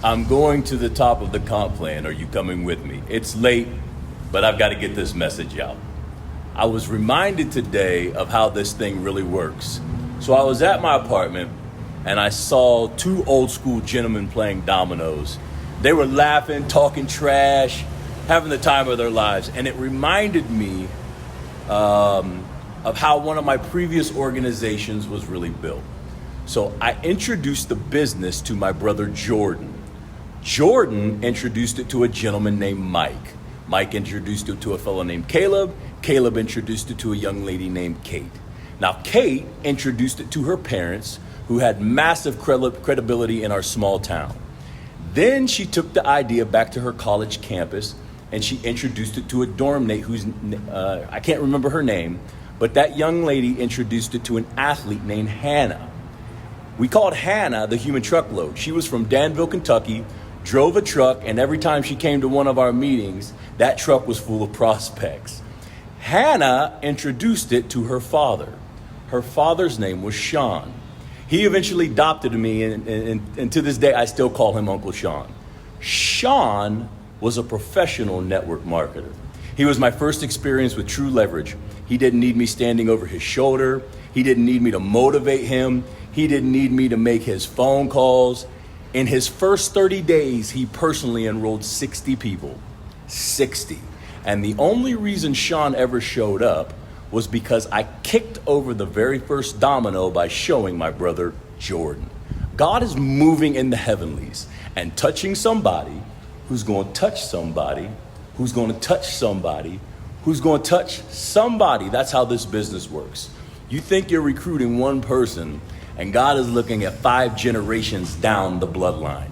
I'm going to the top of the comp plan. Are you coming with me? It's late, but I've got to get this message out. I was reminded today of how this thing really works. So I was at my apartment and I saw two old school gentlemen playing dominoes. They were laughing, talking trash, having the time of their lives. And it reminded me of how one of my previous organizations was really built. So I introduced the business to my brother Jordan. Jordan introduced it to a gentleman named Mike. Mike introduced it to a fellow named Caleb. Caleb introduced it to a young lady named Kate. Now Kate introduced it to her parents, who had massive credibility in our small town. Then she took the idea back to her college campus and she introduced it to a dorm mate who's, I can't remember her name, but that young lady introduced it to an athlete named Hannah. We called Hannah the human truckload. She was from Danville, Kentucky, drove a truck, and every time she came to one of our meetings, that truck was full of prospects. Hannah introduced it to her father. Her father's name was Sean. He eventually adopted me, and to this day, I still call him Uncle Sean. Sean was a professional network marketer. He was my first experience with true leverage. He didn't need me standing over his shoulder. He didn't need me to motivate him. He didn't need me to make his phone calls. In his first 30 days, he personally enrolled 60 people. 60. And the only reason Sean ever showed up was because I kicked over the very first domino by showing my brother Jordan. God is moving in the heavenlies and touching somebody who's going to touch somebody, who's going to touch somebody, who's going to touch somebody. That's how this business works. You think you're recruiting one person, and God is looking at 5 generations down the bloodline.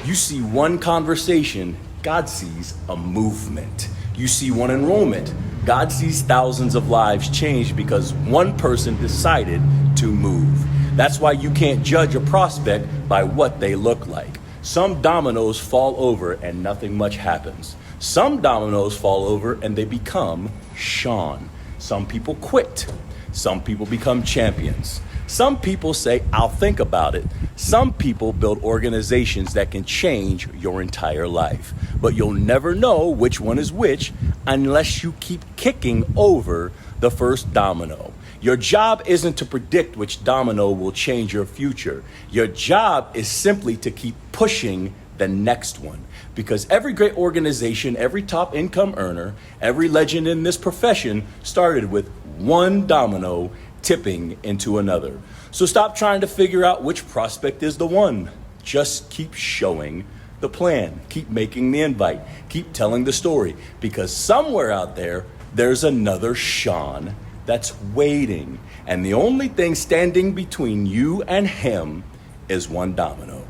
You see one conversation, God sees a movement. You see one enrollment, God sees thousands of lives changed because one person decided to move. That's why you can't judge a prospect by what they look like. Some dominoes fall over and nothing much happens. Some dominoes fall over and they become Sean. Some people quit. Some people become champions. Some people say, I'll think about it. Some people build organizations that can change your entire life. But you'll never know which one is which unless you keep kicking over the first domino. Your job isn't to predict which domino will change your future. Your job is simply to keep pushing the next one. Because every great organization, every top income earner, every legend in this profession started with one domino tipping into another. So stop trying to figure out which prospect is the one. Just keep showing the plan. Keep making the invite. Keep telling the story. Because somewhere out there, there's another Sean that's waiting. And the only thing standing between you and him is one domino.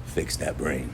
Fix that brain.